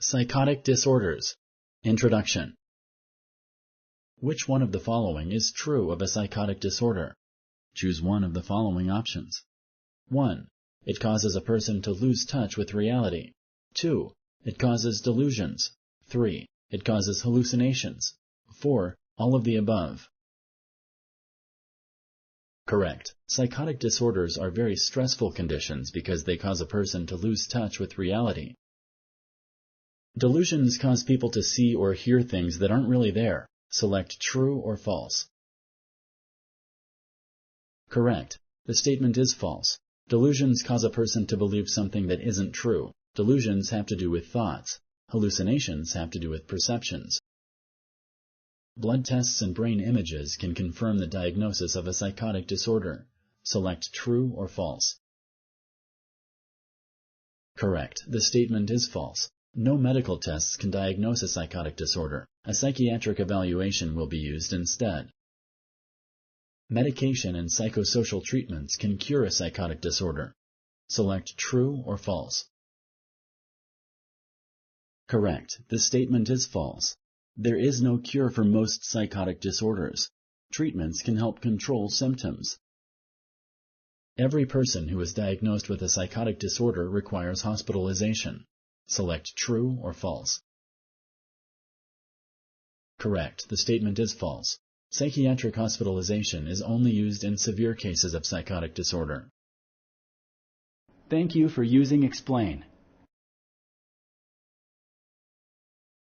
Psychotic Disorders. Introduction. Which one of the following is true of a psychotic disorder? Choose one of the following options. 1. It causes a person to lose touch with reality. 2. It causes delusions. 3. It causes hallucinations. 4. All of the above. Correct. Psychotic disorders are very stressful conditions because they cause a person to lose touch with reality. Delusions cause people to see or hear things that aren't really there. Select true or false. Correct. The statement is false. Delusions cause a person to believe something that isn't true. Delusions have to do with thoughts. Hallucinations have to do with perceptions. Blood tests and brain images can confirm the diagnosis of a psychotic disorder. Select true or false. Correct. The statement is false. No medical tests can diagnose a psychotic disorder. A psychiatric evaluation will be used instead. Medication and psychosocial treatments can cure a psychotic disorder. Select true or false. Correct. The statement is false. There is no cure for most psychotic disorders. Treatments can help control symptoms. Every person who is diagnosed with a psychotic disorder requires hospitalization. Select true or false. Correct. The statement is false. Psychiatric hospitalization is only used in severe cases of psychotic disorder. Thank you for using Explain.